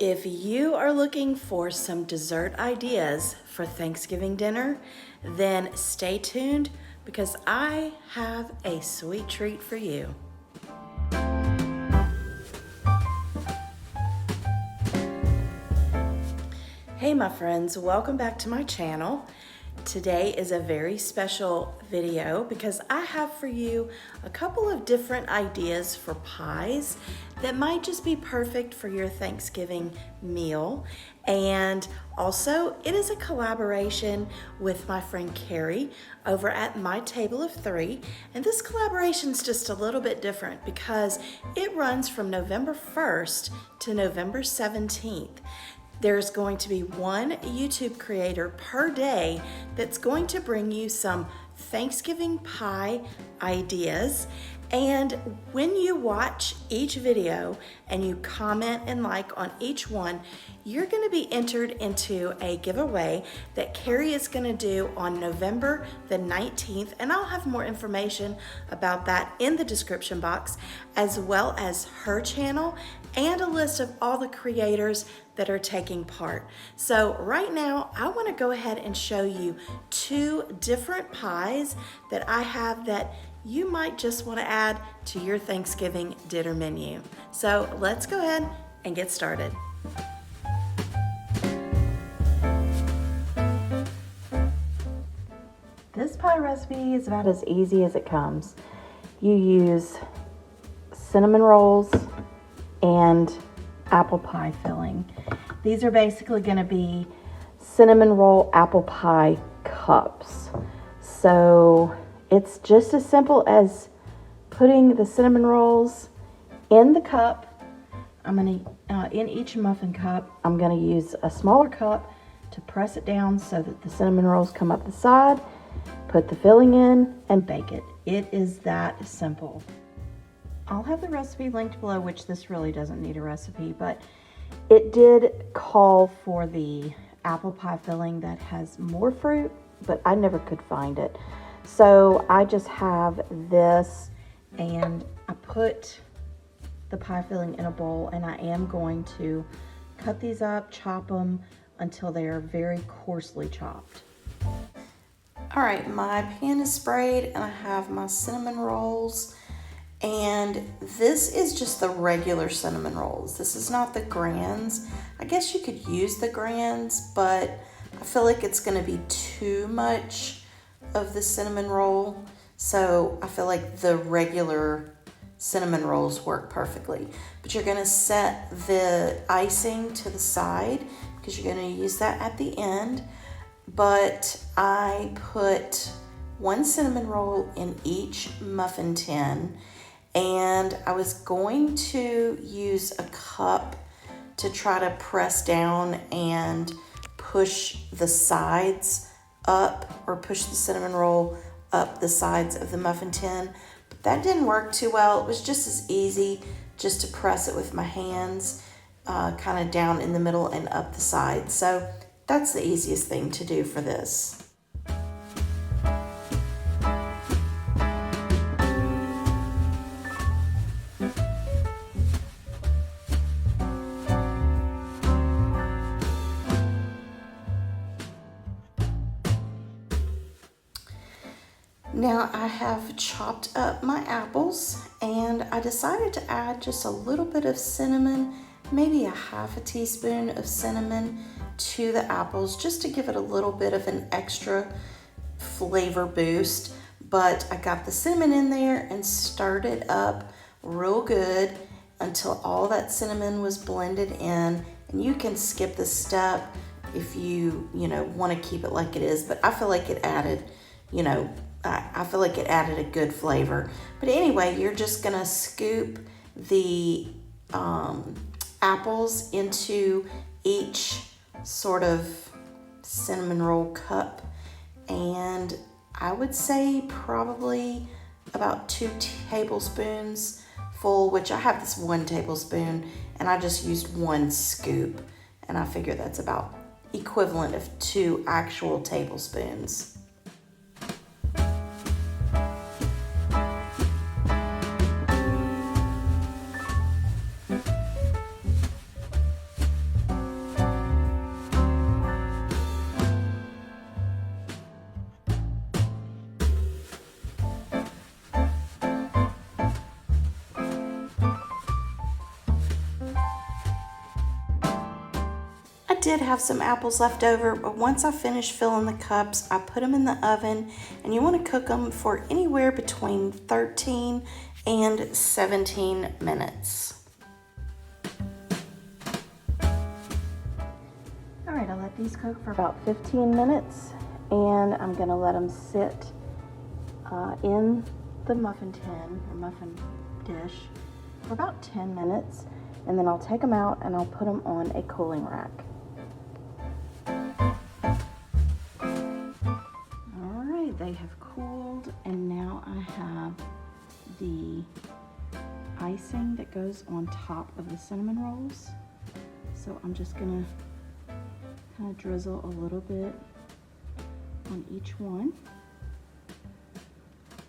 If you are looking for some dessert ideas for Thanksgiving dinner, then stay tuned because I have a sweet treat for you. Hey my friends, welcome back to my channel. Today is a very special video because I have for you a couple of different ideas for pies that might just be perfect for your Thanksgiving meal. And also it is a collaboration with my friend Carrie over at My Table of Three. And this collaboration is just a little bit different because it runs from November 1st to November 17th. There's going to be one YouTube creator per day that's going to bring you some Thanksgiving pie ideas. And when you watch each video and you comment and like on each one, you're going to be entered into a giveaway that Carrie is going to do on November the 19th. And I'll have more information about that in the description box, as well as her channel and a list of all the creators that are taking part. So right now, I want to go ahead and show you two different pies that I have that you might just want to add to your Thanksgiving dinner menu. So let's go ahead and get started. This pie recipe is about as easy as it comes. You use cinnamon rolls and apple pie filling. These are basically going to be cinnamon roll apple pie cups. So it's just as simple as putting the cinnamon rolls in the cup. I'm going to, in each muffin cup, I'm going to use a smaller cup to press it down so that the cinnamon rolls come up the side, put the filling in, and bake it. It is that simple. I'll have the recipe linked below, which this really doesn't need a recipe, but it did call for the apple pie filling that has more fruit, but I never could find it. So I just have this, and I put the pie filling in a bowl, and I am going to cut these up, chop them until they are very coarsely chopped. All right, my pan is sprayed and I have my cinnamon rolls. And this is just the regular cinnamon rolls. This is not the grands. I guess you could use the grands, but I feel like it's gonna be too much of the cinnamon roll. So I feel like the regular cinnamon rolls work perfectly. But you're gonna set the icing to the side because you're gonna use that at the end. But I put one cinnamon roll in each muffin tin. And I was going to use a cup to try to press down and push the sides up, or push the cinnamon roll up the sides of the muffin tin. But that didn't work too well. It was just as easy just to press it with my hands, kind of down in the middle and up the sides. So that's the easiest thing to do for this. Now I have chopped up my apples, and I decided to add just a little bit of cinnamon, maybe a half a teaspoon of cinnamon to the apples, just to give it a little bit of an extra flavor boost. But I got the cinnamon in there and stirred it up real good until all that cinnamon was blended in. And you can skip this step if you want to keep it like it is, but I feel like it added, I feel like it added a good flavor. But anyway, you're just gonna scoop the apples into each sort of cinnamon roll cup, and I would say probably about 2 tablespoons full, which I have this 1 tablespoon, and I just used 1 scoop, and I figure that's about equivalent of 2 actual tablespoons. did have some apples left over, but once I finished filling the cups, I put them in the oven, and you want to cook them for anywhere between 13 and 17 minutes. All right, I'll let these cook for about 15 minutes, and I'm gonna let them sit in the muffin tin or muffin dish for about 10 minutes, and then I'll take them out and I'll put them on a cooling rack. All right, they have cooled, and now I have the icing that goes on top of the cinnamon rolls. So I'm just gonna kind of drizzle a little bit on each one,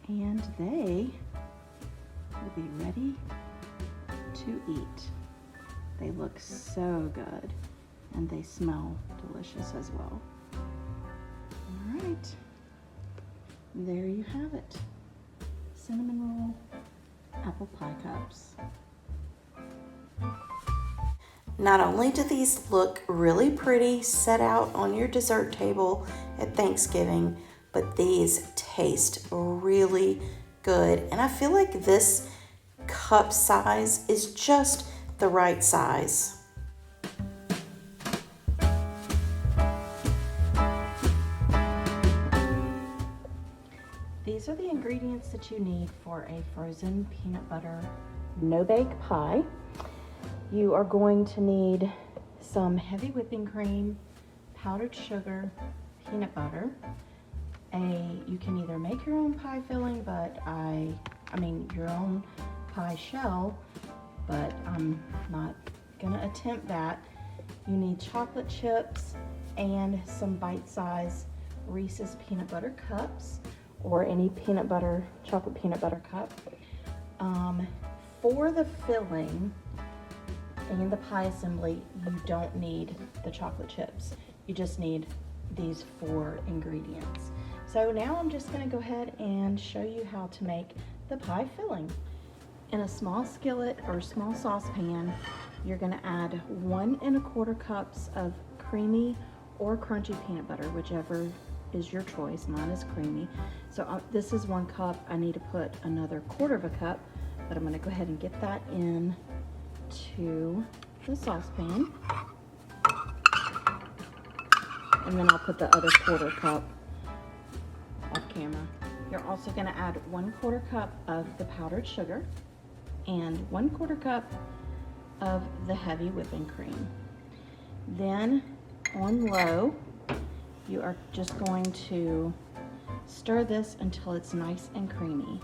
and they will be ready to eat. They look so good, and they smell delicious as well. All right, there you have it. Cinnamon roll apple pie cups. Not only do these look really pretty set out on your dessert table at Thanksgiving, but these taste really good. And I feel like this cup size is just the right size. These are the ingredients that you need for a frozen peanut butter no-bake pie. You are going to need some heavy whipping cream, powdered sugar, peanut butter. You can either make your own pie filling, but I mean your own pie shell, but I'm not gonna attempt that. You need chocolate chips and some bite-sized Reese's peanut butter cups, or any chocolate peanut butter cup. For the filling and the pie assembly, you don't need the chocolate chips. You just need these 4 ingredients. So now I'm just gonna go ahead and show you how to make the pie filling. In a small skillet or small saucepan, you're gonna add 1 1/4 cups of creamy or crunchy peanut butter, whichever is your choice. Mine is creamy. So this is 1 cup. I need to put another 1/4 cup, but I'm gonna go ahead and get that in to the saucepan. And then I'll put the other 1/4 cup off camera. You're also gonna add 1/4 cup of the powdered sugar and 1/4 cup of the heavy whipping cream. Then on low, you are just going to stir this until it's nice and creamy.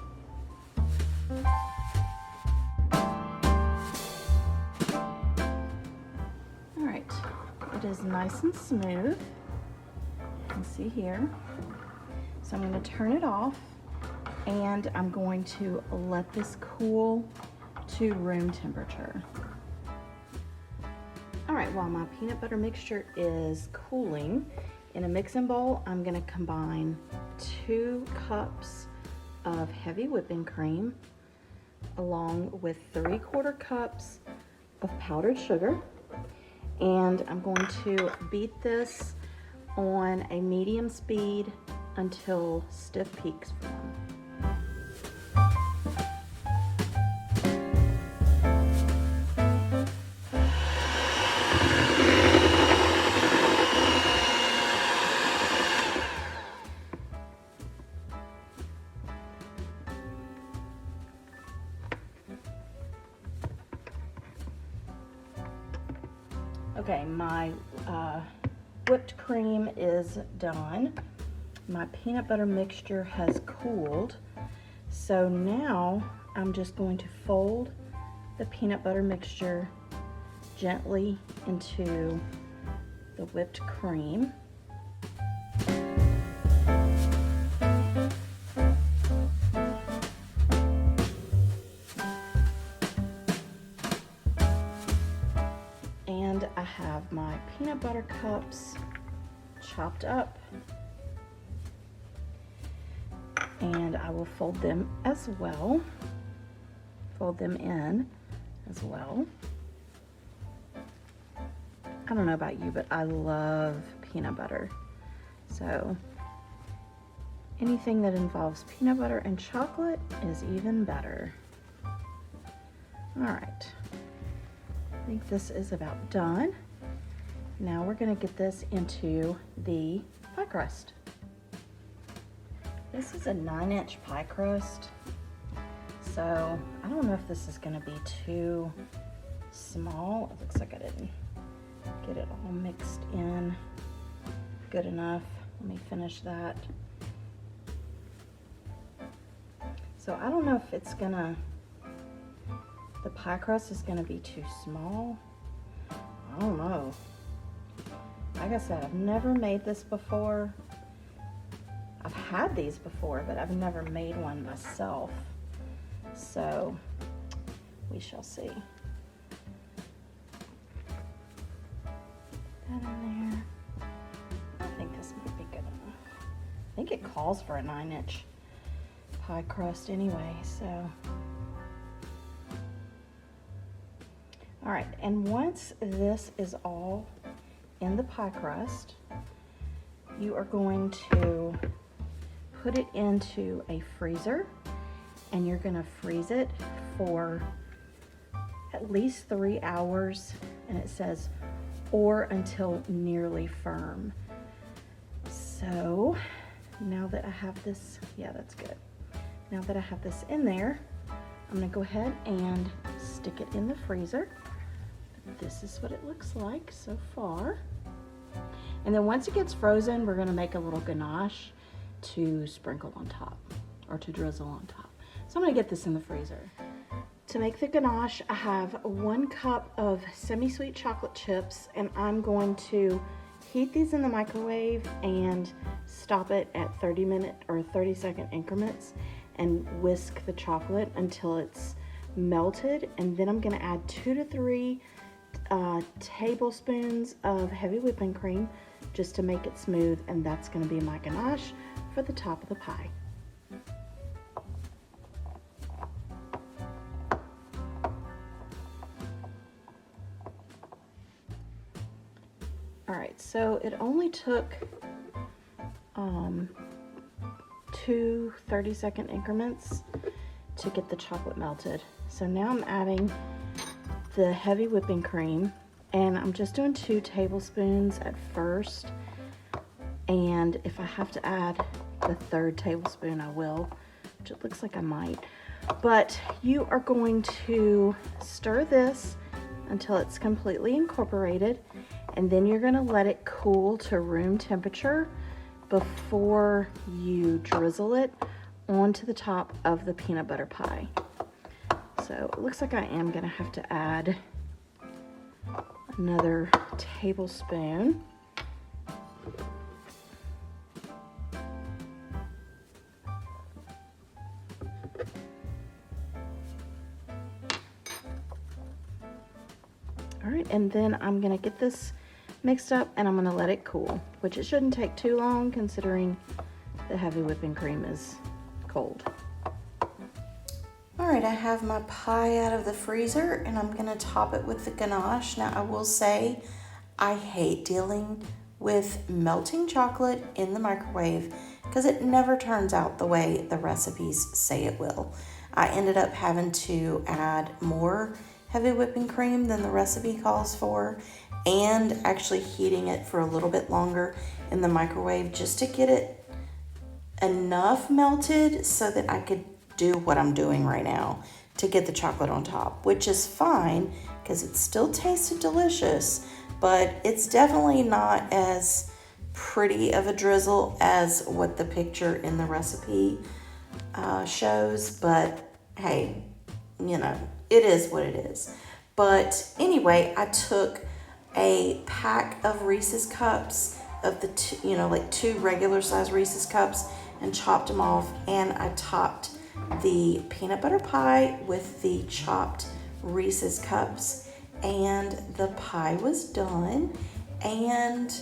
All right, it is nice and smooth. You can see here. So I'm going to turn it off, and I'm going to let this cool to room temperature. All right, while my peanut butter mixture is cooling, in a mixing bowl, I'm going to combine 2 cups of heavy whipping cream along with 3/4 cups of powdered sugar, and I'm going to beat this on a medium speed until stiff peaks form. Okay, my whipped cream is done. My peanut butter mixture has cooled. So now I'm just going to fold the peanut butter mixture gently into the whipped cream. And I have my peanut butter cups chopped up, and I will fold them as well, fold them in as well. I don't know about you, but I love peanut butter. So anything that involves peanut butter and chocolate is even better. All right, I think this is about done. Now we're gonna get this into the pie crust. This is a 9-inch pie crust. So I don't know if this is gonna be too small. It looks like I didn't get it all mixed in good enough. Let me finish that. So I don't know if it's gonna, the pie crust is gonna be too small. I don't know. Like I said, I've never made this before. I've had these before, but I've never made one myself. So we shall see. That in there. I think this might be good enough. I think it calls for a 9-inch pie crust anyway, so. All right, and once this is all in the pie crust, you are going to put it into a freezer, and you're gonna freeze it for at least 3 hours, and it says, or until nearly firm. So now that I have this, yeah, that's good. Now that I have this in there, I'm gonna go ahead and stick it in the freezer. This is what it looks like so far. And then once it gets frozen, we're gonna make a little ganache to sprinkle on top, or to drizzle on top. So I'm gonna get this in the freezer. To make the ganache, I have 1 cup of semi-sweet chocolate chips, and I'm going to heat these in the microwave and stop it at 30-minute or 30-second increments and whisk the chocolate until it's melted. And then I'm gonna add 2 to 3 tablespoons of heavy whipping cream just to make it smooth, and that's gonna be my ganache for the top of the pie. All right, so it only took 2 30-second increments to get the chocolate melted. So now I'm adding the heavy whipping cream, and I'm just doing 2 tablespoons at first, and if I have to add the 3rd tablespoon, I will, which it looks like I might. But you are going to stir this until it's completely incorporated, and then you're gonna let it cool to room temperature before you drizzle it onto the top of the peanut butter pie. So it looks like I am gonna have to add another tablespoon. All right, and then I'm gonna get this mixed up and I'm gonna let it cool, which it shouldn't take too long considering the heavy whipping cream is cold. All right, I have my pie out of the freezer and I'm gonna top it with the ganache. Now I will say, I hate dealing with melting chocolate in the microwave because it never turns out the way the recipes say it will. I ended up having to add more heavy whipping cream than the recipe calls for, and actually heating it for a little bit longer in the microwave just to get it enough melted so that I could do what I'm doing right now to get the chocolate on top, which is fine because it still tasted delicious, but it's definitely not as pretty of a drizzle as what the picture in the recipe shows. But hey, you know, it is what it is. But anyway, I took a pack of Reese's cups of the like 2 regular size Reese's cups and chopped them off, and I topped the peanut butter pie with the chopped Reese's cups, and the pie was done. And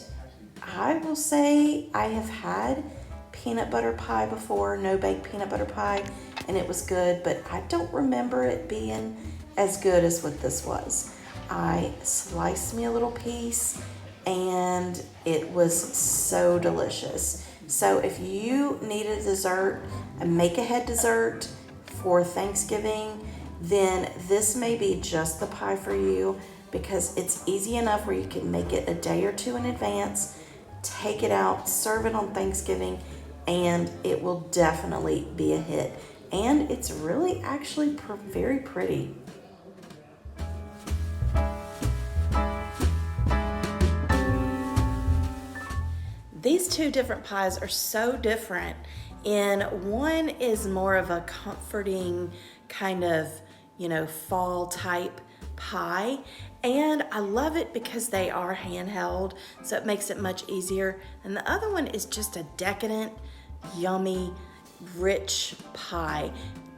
I will say I have had peanut butter pie before, no bake peanut butter pie, and it was good, but I don't remember it being as good as what this was. I sliced me a little piece and it was so delicious. So if you need a dessert, a make-ahead dessert for Thanksgiving, then this may be just the pie for you, because it's easy enough where you can make it a day or two in advance, take it out, serve it on Thanksgiving, and it will definitely be a hit. And it's really actually very pretty. These two different pies are so different. And one is more of a comforting kind of, fall type pie. And I love it because they are handheld, so it makes it much easier. And the other one is just a decadent, yummy, rich pie.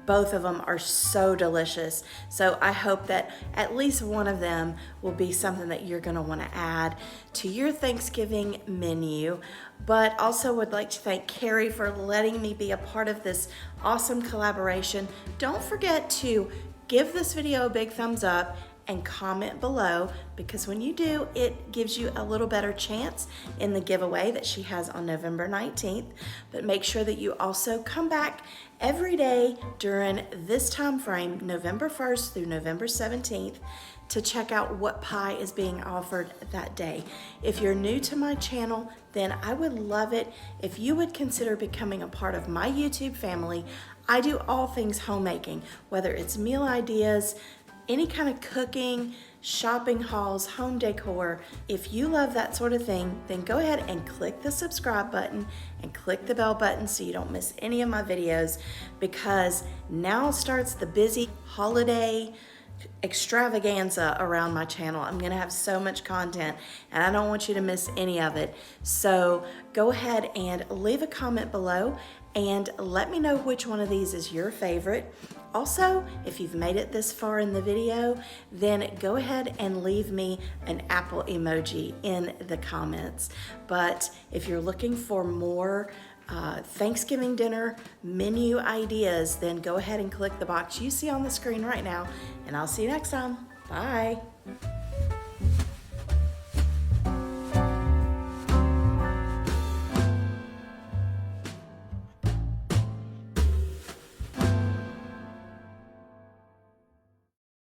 Both of them are so delicious. So I hope that at least one of them will be something that you're gonna wanna add to your Thanksgiving menu. But also would like to thank Carrie for letting me be a part of this awesome collaboration. Don't forget to give this video a big thumbs up and comment below, because when you do, it gives you a little better chance in the giveaway that she has on November 19th. But make sure that you also come back every day during this time frame, November 1st through November 17th, to check out what pie is being offered that day. If you're new to my channel, then I would love it if you would consider becoming a part of my YouTube family. I do all things homemaking, whether it's meal ideas, any kind of cooking, shopping hauls, home decor. If you love that sort of thing, then go ahead and click the subscribe button and click the bell button so you don't miss any of my videos, because now starts the busy holiday extravaganza around my channel. I'm gonna have so much content and I don't want you to miss any of it. So go ahead and leave a comment below and let me know which one of these is your favorite. Also, if you've made it this far in the video, then go ahead and leave me an apple emoji in the comments. But if you're looking for more Thanksgiving dinner menu ideas, then go ahead and click the box you see on the screen right now, and I'll see you next time. Bye.